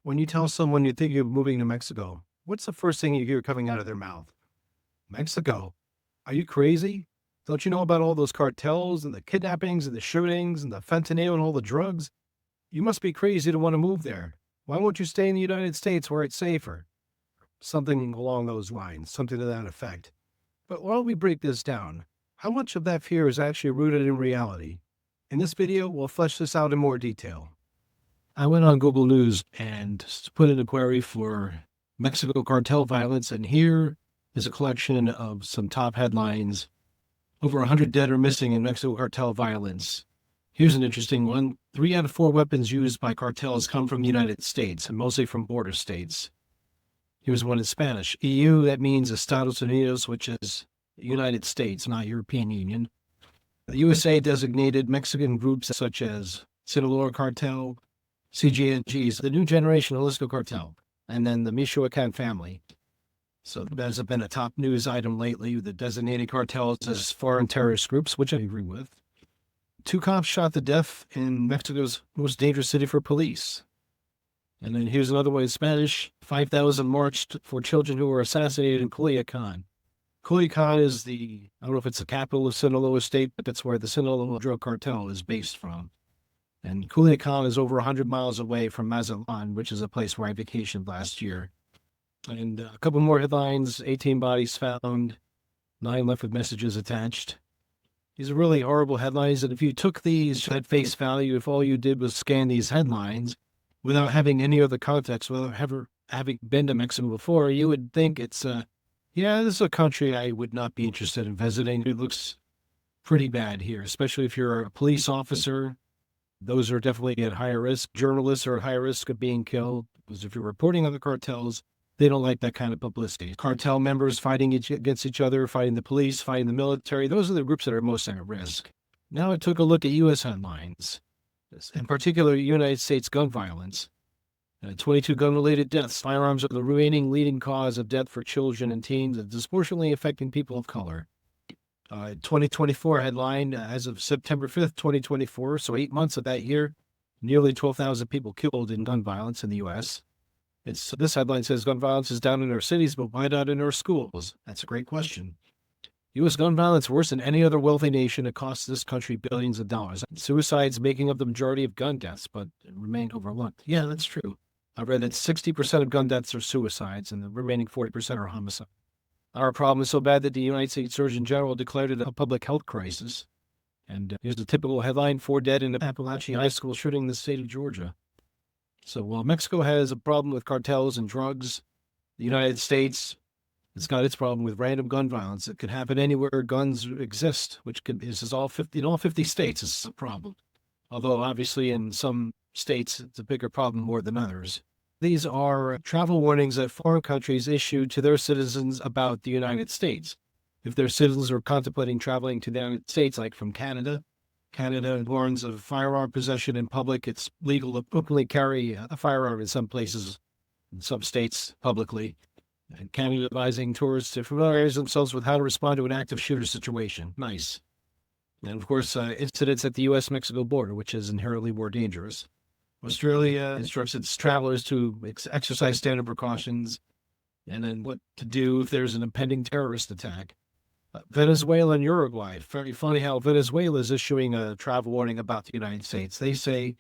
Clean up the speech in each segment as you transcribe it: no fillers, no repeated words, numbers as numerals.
When you tell someone you think you're moving to Mexico, what's the first thing you hear coming out of their mouth? Mexico? Are you crazy? Don't you know about all those cartels and the kidnappings and the shootings and the fentanyl and all the drugs? You must be crazy to want to move there. Why won't you stay in the United States where it's safer? Something along those lines, something to that effect. But while we break this down, how much of that fear is actually rooted in reality? In this video, we'll flesh this out in more detail. I went on Google News and put in a query for Mexico cartel violence, and here is a collection of some top headlines. Over 100 dead or missing in Mexico cartel violence. Here's an interesting one. 3 out of 4 weapons used by cartels come from the United States, and mostly from border states. Here's one in Spanish. EU, that means Estados Unidos, which is the United States, not European Union. The USA designated Mexican groups such as Sinaloa Cartel, CGNGs, the New Generation Jalisco Cartel, and then the Michoacan family. So that has been a top news item lately, the designated cartels as foreign terrorist groups, which I agree with. 2 cops shot to death in Mexico's most dangerous city for police. And then here's another one in Spanish. 5,000 marched for children who were assassinated in Culiacan. Culiacan is I don't know if it's the capital of Sinaloa State, but that's where the Sinaloa drug cartel is based from. And Culiacan is over 100 miles away from Mazatlan, which is a place where I vacationed last year. And a couple more headlines, 18 bodies found, 9 left with messages attached. These are really horrible headlines, and if you took these at face value, if all you did was scan these headlines without having any other context, without ever having been to Mexico before, you would think it's, this is a country I would not be interested in visiting. It looks pretty bad here, especially if you're a police officer. Those are definitely at higher risk. Journalists are at higher risk of being killed, because if you're reporting on the cartels, they don't like that kind of publicity. Cartel members fighting against each other, fighting the police, fighting the military. Those are the groups that are most at risk. Now I took a look at U.S. headlines, in particular United States gun violence. 22 gun-related deaths. Firearms are the remaining leading cause of death for children and teens, and disproportionately affecting people of color. 2024 headline, as of September 5th, 2024, so 8 months of that year, nearly 12,000 people killed in gun violence in the U.S. This headline says gun violence is down in our cities, but why not in our schools? That's a great question. U.S. gun violence worse than any other wealthy nation. It costs this country billions of dollars. Suicides making up the majority of gun deaths, but remain overlooked. Yeah, that's true. I read that 60% of gun deaths are suicides, and the remaining 40% are homicide. Our problem is so bad that the United States Surgeon General declared it a public health crisis. And here's the typical headline: 4 dead in an Appalachian high school shooting in the state of Georgia. So while Mexico has a problem with cartels and drugs, the United States has got its problem with random gun violence. It could happen anywhere guns exist, this is all 50, in all 50 states. This is a problem. Although obviously in some states it's a bigger problem more than others. These are travel warnings that foreign countries issue to their citizens about the United States. If their citizens are contemplating traveling to the United States, like from Canada warns of firearm possession in public. It's legal to openly carry a firearm in some places, in some states, publicly. And Canada advising tourists to familiarize themselves with how to respond to an active shooter situation. Nice. And of course, incidents at the U.S.-Mexico border, which is inherently more dangerous. Australia instructs its travelers to exercise standard precautions, and then what to do if there's an impending terrorist attack. Venezuela and Uruguay. Very funny how Venezuela is issuing a travel warning about the United States. They say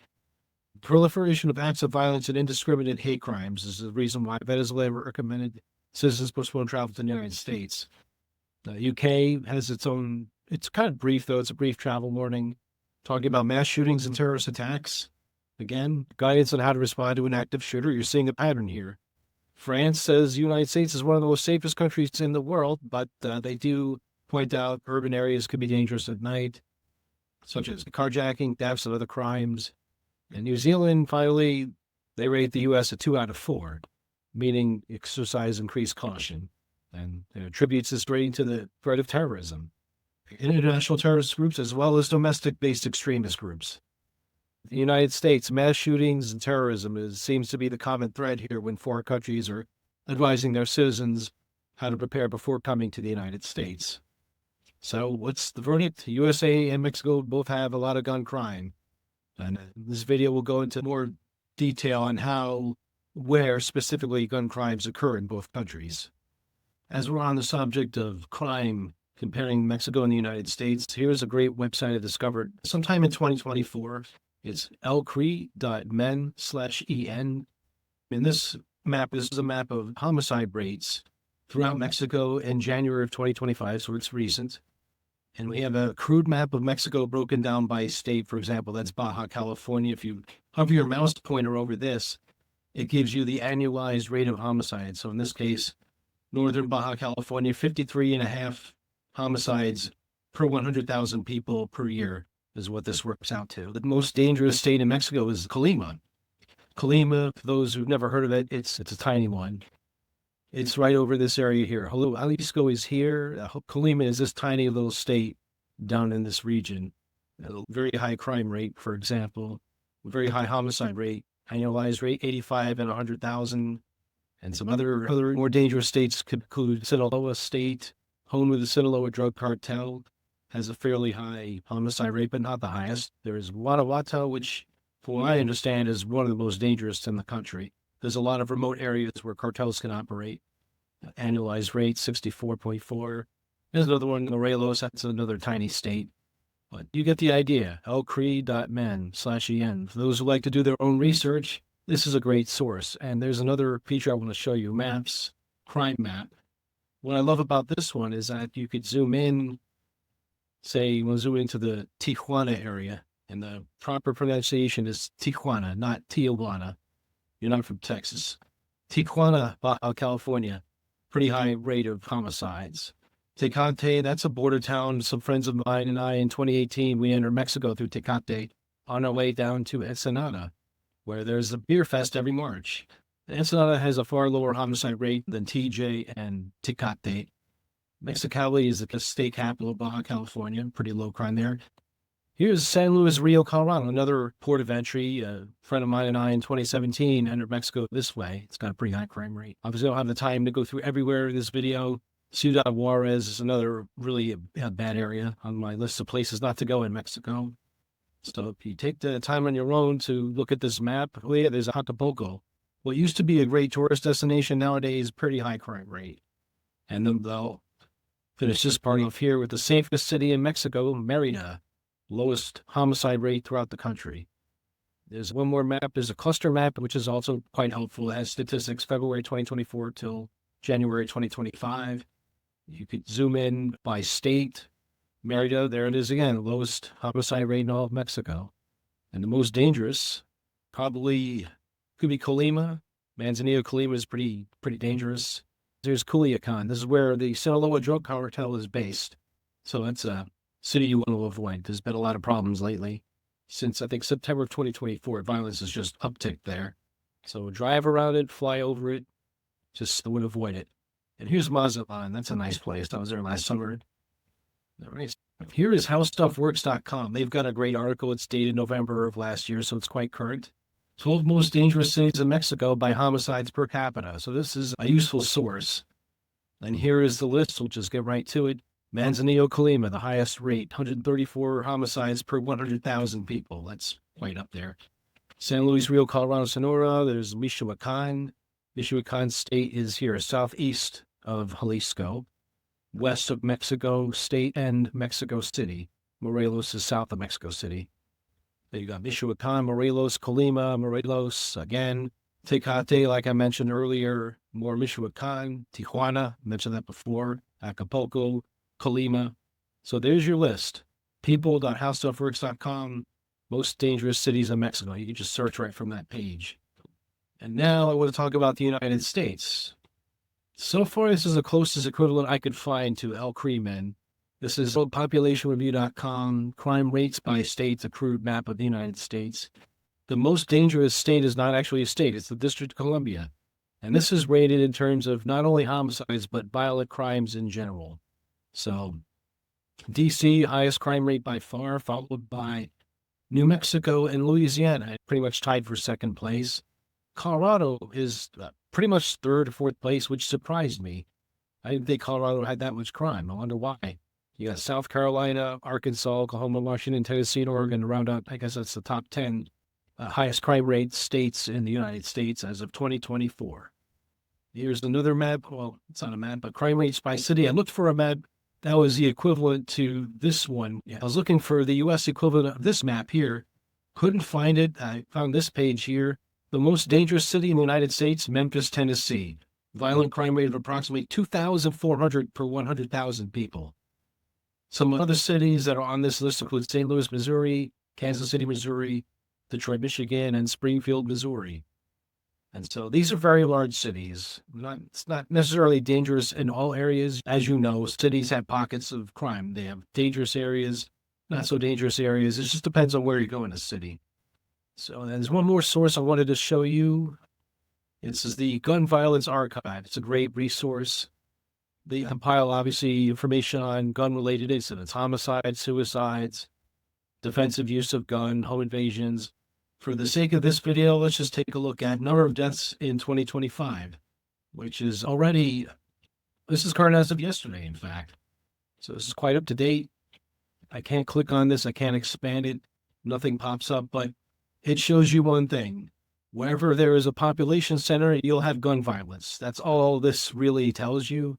proliferation of acts of violence and indiscriminate hate crimes is the reason why Venezuela recommended citizens postpone travel to the United States. The UK has its own, it's kind of brief though, it's a brief travel warning, talking about mass shootings and terrorist attacks. Again, guidance on how to respond to an active shooter. You're seeing a pattern here. France says the United States is one of the most safest countries in the world, but they do point out urban areas could be dangerous at night, such as carjacking, thefts, and other crimes. And New Zealand, finally, they rate the U.S. a 2 out of 4, meaning exercise increased caution, and attributes this rating to the threat of terrorism, international terrorist groups, as well as domestic-based extremist groups. The United States, mass shootings and terrorism seems to be the common thread here when foreign countries are advising their citizens how to prepare before coming to the United States. So what's the verdict? USA and Mexico both have a lot of gun crime. And this video will go into more detail on how where specifically gun crimes occur in both countries. As we're on the subject of crime, comparing Mexico and the United States, here's a great website I discovered sometime in 2024. It's elcree.men/en. In this this is a map of homicide rates throughout Mexico in January of 2025, so it's recent. And we have a crude map of Mexico broken down by state. For example, that's Baja California. If you hover your mouse pointer over this, it gives you the annualized rate of homicide. So in this case, Northern Baja California, 53.5 homicides per 100,000 people per year is what this works out to. The most dangerous state in Mexico is Colima. Colima, for those who've never heard of it, it's a tiny one. It's right over this area here. Jalisco is here. Colima is this tiny little state down in this region. A very high crime rate, for example, very high homicide rate, annualized rate 85 and 100,000. And some other more dangerous states could include Sinaloa State, home of the Sinaloa drug cartel, has a fairly high homicide rate, but not the highest. There is Guanajuato, which, from what I understand, is one of the most dangerous in the country. There's a lot of remote areas where cartels can operate. Annualized rate 64.4. There's another one, Morelos, that's another tiny state. But you get the idea. elcree.men/en. For those who like to do their own research, this is a great source. And there's another feature I want to show you, maps, crime map. What I love about this one is that you could zoom in, say, you want to zoom into the Tijuana area, and the proper pronunciation is Tijuana, not Tijuana. You're not from Texas. Tijuana, Baja California, pretty high rate of homicides. Tecate, that's a border town. Some friends of mine and I, in 2018, we entered Mexico through Tecate on our way down to Ensenada, where there's a beer fest every March. Ensenada has a far lower homicide rate than TJ and Tecate. Mexicali is the state capital of Baja California, pretty low crime there. Here's San Luis Rio, Colorado, another port of entry. A friend of mine and I in 2017 entered Mexico this way. It's got a pretty high crime rate. Obviously, I don't have the time to go through everywhere in this video. Ciudad Juarez is another really bad area on my list of places not to go in Mexico. So if you take the time on your own to look at this map, oh yeah, there's Acapulco. What used to be a great tourist destination nowadays, pretty high crime rate. And then they'll finish this part off here with the safest city in Mexico, Mérida. Lowest homicide rate throughout the country. There's one more map. There's a cluster map, which is also quite helpful. It has statistics February 2024 till January 2025. You could zoom in by state. Mérida, there it is again, lowest homicide rate in all of Mexico. And the most dangerous probably could be Colima. Manzanillo, Colima is pretty dangerous. There's Culiacan. This is where the Sinaloa drug cartel is based. So that's a city you want to avoid. There's been a lot of problems lately. Since, I think, September of 2024, violence has just upticked there. So drive around it, fly over it, just would avoid it. And here's Mazatlan. That's a nice place. I was there last summer. Here is howstuffworks.com. They've got a great article. It's dated November of last year, so it's quite current. 12 most dangerous cities in Mexico by homicides per capita. So this is a useful source. And here is the list. We'll just get right to it. Manzanillo, Colima, the highest rate, 134 homicides per 100,000 people. That's quite up there. San Luis Rio, Colorado, Sonora, there's Michoacan. Michoacan State is here, southeast of Jalisco, west of Mexico State and Mexico City. Morelos is south of Mexico City. Then you got Michoacan, Morelos, Colima, Morelos, again. Tecate, like I mentioned earlier, more Michoacan, Tijuana, mentioned that before, Acapulco, Colima. So there's your list. People.howstuffworks.com, most dangerous cities in Mexico. You can just search right from that page. And now I want to talk about the United States. So far, this is the closest equivalent I could find to elcree.men. This is populationreview.com, crime rates by states, a crude map of the United States. The most dangerous state is not actually a state, it's the District of Columbia. And this is rated in terms of not only homicides, but violent crimes in general. So, D.C., highest crime rate by far, followed by New Mexico and Louisiana, pretty much tied for second place. Colorado is pretty much third or fourth place, which surprised me. I didn't think Colorado had that much crime. I wonder why. You got South Carolina, Arkansas, Oklahoma, Washington, Tennessee, and Oregon to round out. I guess that's the top 10. highest crime rate states in the United States as of 2024. Here's another map. Well, it's not a map, but crime rates by city. I looked for a map that was the equivalent to this one. Yeah, I was looking for the U.S. equivalent of this map here. Couldn't find it. I found this page here. The most dangerous city in the United States, Memphis, Tennessee. Violent crime rate of approximately 2,400 per 100,000 people. Some other cities that are on this list include St. Louis, Missouri, Kansas City, Missouri, Detroit, Michigan, and Springfield, Missouri. And so these are very large cities. It's not necessarily dangerous in all areas. As you know, cities have pockets of crime. They have dangerous areas, not so dangerous areas. It just depends on where you go in a city. So there's one more source I wanted to show you. This is the Gun Violence Archive. It's a great resource. They compile, obviously, information on gun-related incidents, homicides, suicides, defensive use of gun, home invasions. For the sake of this video, let's just take a look at number of deaths in 2025, which is already, this is current as of yesterday, in fact. So this is quite up to date. I can't click on this. I can't expand it. Nothing pops up, but it shows you one thing. Wherever there is a population center, you'll have gun violence. That's all this really tells you.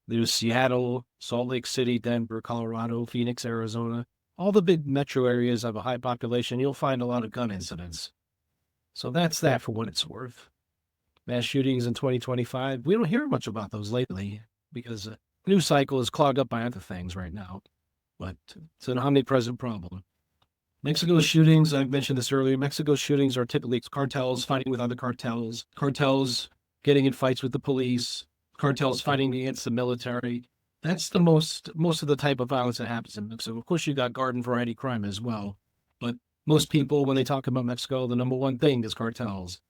There's Seattle, Salt Lake City, Denver, Colorado, Phoenix, Arizona. All the big metro areas have a high population. You'll find a lot of gun incidents. So that's that for what it's worth. Mass shootings in 2025. We don't hear much about those lately because the news cycle is clogged up by other things right now. But it's an omnipresent problem. Mexico's shootings, I've mentioned this earlier. Mexico's shootings are typically cartels fighting with other cartels, cartels getting in fights with the police, cartels fighting against the military. That's the most of the type of violence that happens in Mexico. Of course, you got garden variety crime as well. But most people, when they talk about Mexico, the number one thing is cartels.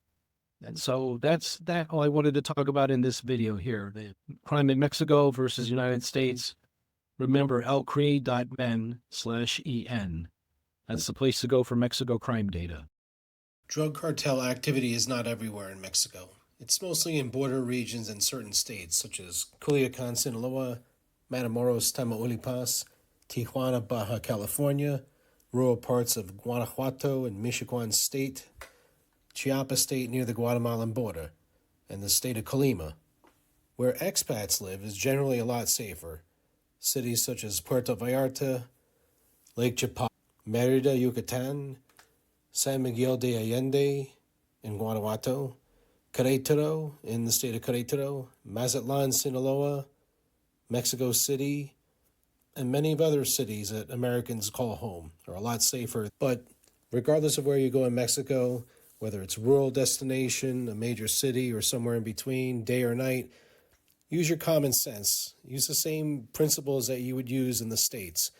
And so that's all I wanted to talk about in this video here. The crime in Mexico versus United States. Remember, elcree.men/en. That's the place to go for Mexico crime data. Drug cartel activity is not everywhere in Mexico. It's mostly in border regions and certain states such as Culiacan, Sinaloa, Matamoros, Tamaulipas, Tijuana, Baja California, rural parts of Guanajuato and Michoacan State, Chiapas State near the Guatemalan border, and the state of Colima. Where expats live is generally a lot safer. Cities such as Puerto Vallarta, Lake Chapala, Merida, Yucatan, San Miguel de Allende in Guanajuato, Querétaro in the state of Querétaro, Mazatlan, Sinaloa, Mexico City, and many of other cities that Americans call home are a lot safer. But regardless of where you go in Mexico, whether it's a rural destination, a major city, or somewhere in between, day or night, use your common sense. Use the same principles that you would use in the States.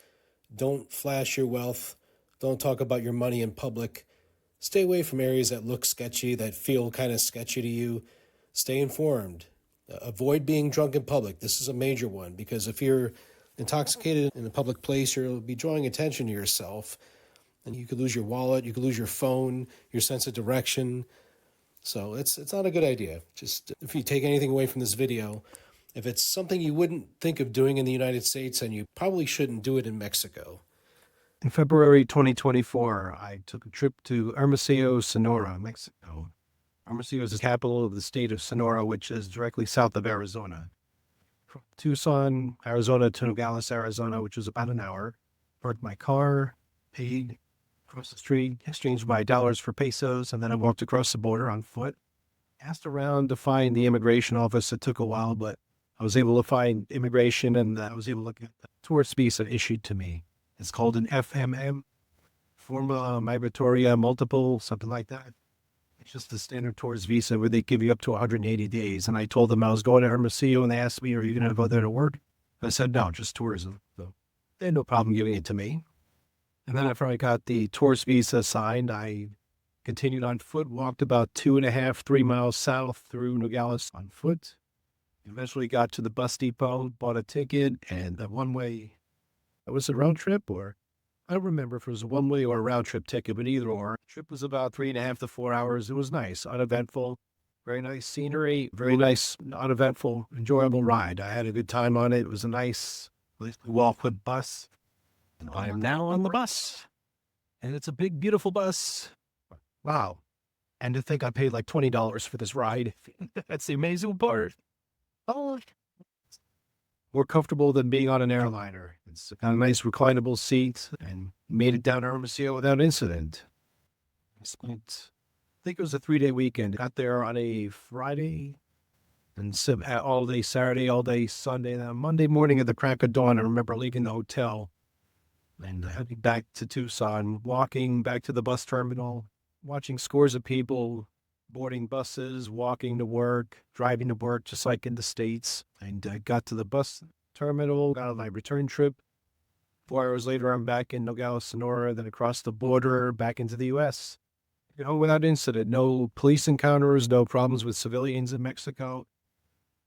Don't flash your wealth. Don't talk about your money in public. Stay away from areas that look sketchy, that feel kind of sketchy to you. Stay informed. Avoid being drunk in public. This is a major one because if you're intoxicated in a public place, you'll be drawing attention to yourself. And you could lose your wallet, you could lose your phone, your sense of direction. So it's not a good idea. Just if you take anything away from this video, if it's something you wouldn't think of doing in the United States, then you probably shouldn't do it in Mexico. In February 2024, I took a trip to Hermosillo, Sonora, Mexico. Hermosillo is the capital of the state of Sonora, which is directly south of Arizona. From Tucson, Arizona to Nogales, Arizona, which was about an hour. Parked my car, paid, across the street, exchanged my dollars for pesos, and then I walked across the border on foot. Asked around to find the immigration office. It took a while, but I was able to find immigration, and I was able to get the tourist visa issued to me. It's called an FMM, Forma Migratoria Multiple, something like that. It's just a standard tourist visa where they give you up to 180 days. And I told them I was going to Hermosillo, and they asked me, are you going to go there to work? I said, no, just tourism. So they had no problem giving it to me. And then after I got the tourist visa signed, I continued on foot, walked about 2.5, 3 miles south through Nogales on foot. Eventually got to the bus depot, bought a ticket, and the one-way, it was a round trip, or I don't remember if it was a one-way or a round trip ticket, but either or. Trip was about 3.5 to 4 hours. It was nice, uneventful, very nice scenery, very nice, uneventful, enjoyable ride. I had a good time on it. It was a nice, well-equipped bus. And I am now on the bus, and it's a big, beautiful bus. Wow. And to think I paid like $20 for this ride. That's the amazing part. Oh, more comfortable than being on an airliner. It's got a nice reclinable seat and made it down Hermosillo without incident. I spent, I think it was a 3-day weekend. Got there on a Friday and all day Saturday, all day Sunday. And then Monday morning at the crack of dawn, I remember leaving the hotel and heading back to Tucson, walking back to the bus terminal, watching scores of people boarding buses, walking to work, driving to work, just like in the States. And I got to the bus terminal, got on my return trip. 4 hours later, I'm back in Nogales, Sonora, then across the border, back into the U.S. Without incident, no police encounters, no problems with civilians in Mexico.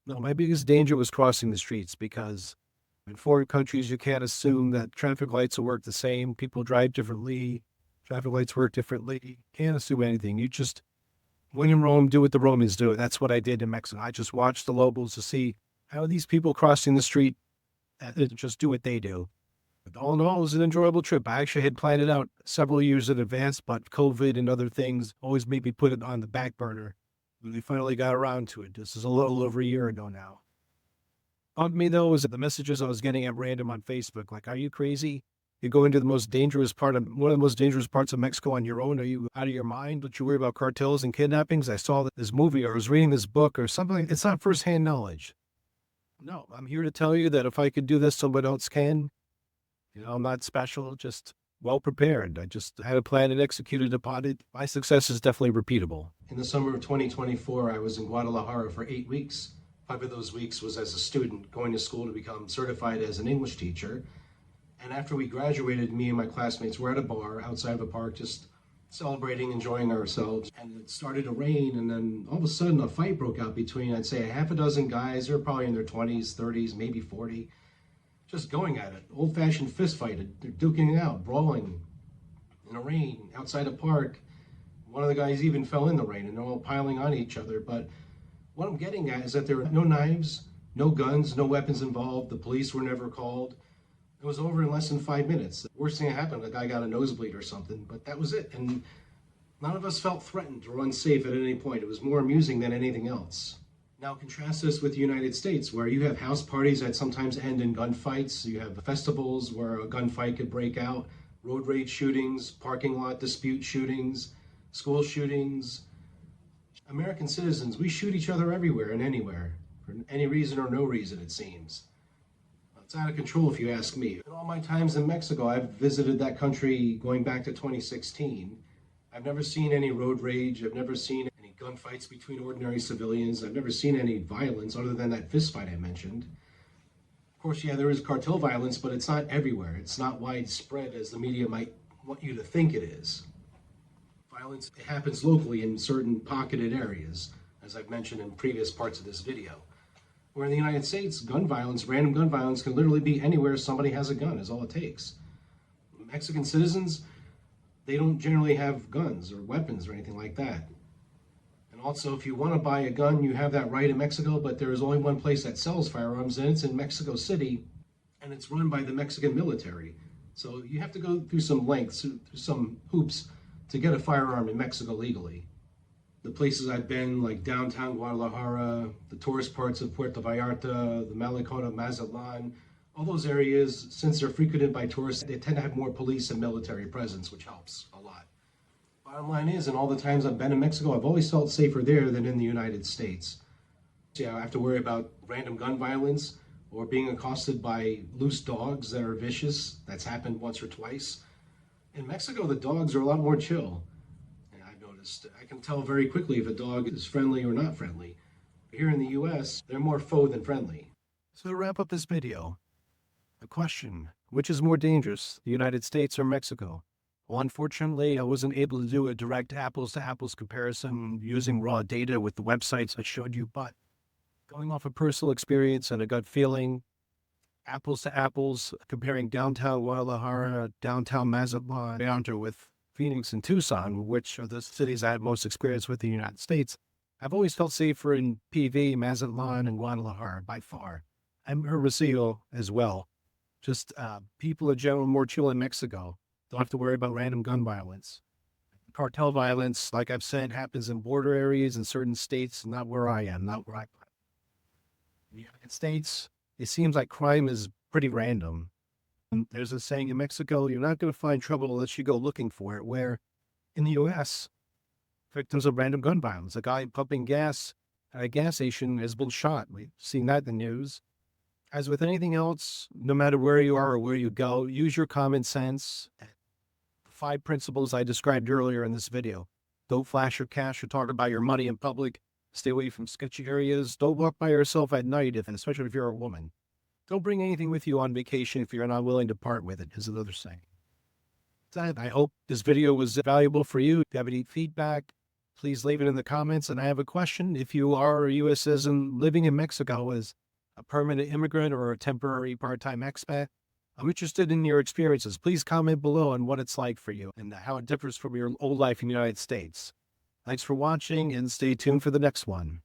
No, my biggest danger was crossing the streets because in foreign countries, you can't assume that traffic lights will work the same. People drive differently. Traffic lights work differently. Can't assume anything. You just, when in Rome, do what the Romans do. That's what I did in Mexico. I just watched the locals to see how these people crossing the street just do what they do. But all in all, it was an enjoyable trip. I actually had planned it out several years in advance, but COVID and other things always made me put it on the back burner. We finally got around to it. This is a little over a year ago now. On me, though, was the messages I was getting at random on Facebook. Like, are you crazy? You go into the most dangerous part of one of the most dangerous parts of Mexico on your own. Are you out of your mind? Don't you worry about cartels and kidnappings? I saw this movie or I was reading this book or something. It's not firsthand knowledge. No, I'm here to tell you that if I could do this, someone else can. I'm not special, just well prepared. I just had a plan and executed upon it. My success is definitely repeatable. In the summer of 2024, I was in Guadalajara for 8 weeks. 5 of those weeks was as a student going to school to become certified as an English teacher. And after we graduated, me and my classmates were at a bar outside of a park just celebrating, enjoying ourselves. And it started to rain, and then all of a sudden a fight broke out between, I'd say, a half a dozen guys. They're probably in their 20s, 30s, maybe 40. Just going at it, old-fashioned fist fight. They're duking it out, brawling in the rain outside a park. One of the guys even fell in the rain, and they're all piling on each other. But what I'm getting at is that there were no knives, no guns, no weapons involved. The police were never called. It was over in less than 5 minutes. The worst thing that happened, the guy got a nosebleed or something, but that was it. And none of us felt threatened or unsafe at any point. It was more amusing than anything else. Now contrast this with the United States, where you have house parties that sometimes end in gunfights. You have festivals where a gunfight could break out, road rage shootings, parking lot dispute shootings, school shootings. American citizens, we shoot each other everywhere and anywhere, for any reason or no reason, it seems. It's out of control if you ask me. In all my times in Mexico, I've visited that country going back to 2016. I've never seen any road rage. I've never seen any gunfights between ordinary civilians. I've never seen any violence other than that fist fight I mentioned. Of course, yeah, there is cartel violence, but it's not everywhere. It's not widespread as the media might want you to think it is. Violence happens locally in certain pocketed areas, as I've mentioned in previous parts of this video. Where in the United States, gun violence, random gun violence, can literally be anywhere somebody has a gun, is all it takes. Mexican citizens, they don't generally have guns or weapons or anything like that. And also, if you want to buy a gun, you have that right in Mexico, but there is only one place that sells firearms, and it's in Mexico City, and it's run by the Mexican military. So you have to go through some lengths, through some hoops, to get a firearm in Mexico legally. The places I've been, like downtown Guadalajara, the tourist parts of Puerto Vallarta, the Malecón of Mazatlan, all those areas, since they're frequented by tourists, they tend to have more police and military presence, which helps a lot. Bottom line is, in all the times I've been in Mexico, I've always felt safer there than in the United States. Yeah, I have to worry about random gun violence or being accosted by loose dogs that are vicious. That's happened once or twice. In Mexico, the dogs are a lot more chill. I can tell very quickly if a dog is friendly or not friendly. Here in the US, they're more foe than friendly. So to wrap up this video, the question, which is more dangerous, the United States or Mexico? Well, unfortunately, I wasn't able to do a direct apples-to-apples comparison using raw data with the websites I showed you, but going off of personal experience and a gut feeling, apples to apples, comparing downtown Guadalajara, downtown Mazatlan, down with Phoenix and Tucson, which are the cities I had most experience with in the United States, I've always felt safer in PV, Mazatlan, and Guadalajara by far. And Hermosillo as well. Just people in general more chill in Mexico. Don't have to worry about random gun violence. Cartel violence, like I've said, happens in border areas in certain states, not where I am, not where I live. In the United States, it seems like crime is pretty random. And there's a saying in Mexico, you're not going to find trouble unless you go looking for it, where in the US, victims of random gun violence, a guy pumping gas at a gas station has been shot. We've seen that in the news. As with anything else, no matter where you are or where you go, use your common sense. 5 principles I described earlier in this video. Don't flash your cash or talk about your money in public. Stay away from sketchy areas. Don't walk by yourself at night, especially if you're a woman. Don't bring anything with you on vacation if you're not willing to part with it, is another saying. I hope this video was valuable for you. If you have any feedback, please leave it in the comments. And I have a question. If you are a U.S. citizen living in Mexico as a permanent immigrant or a temporary part-time expat, I'm interested in your experiences. Please comment below on what it's like for you and how it differs from your old life in the United States. Thanks for watching and stay tuned for the next one.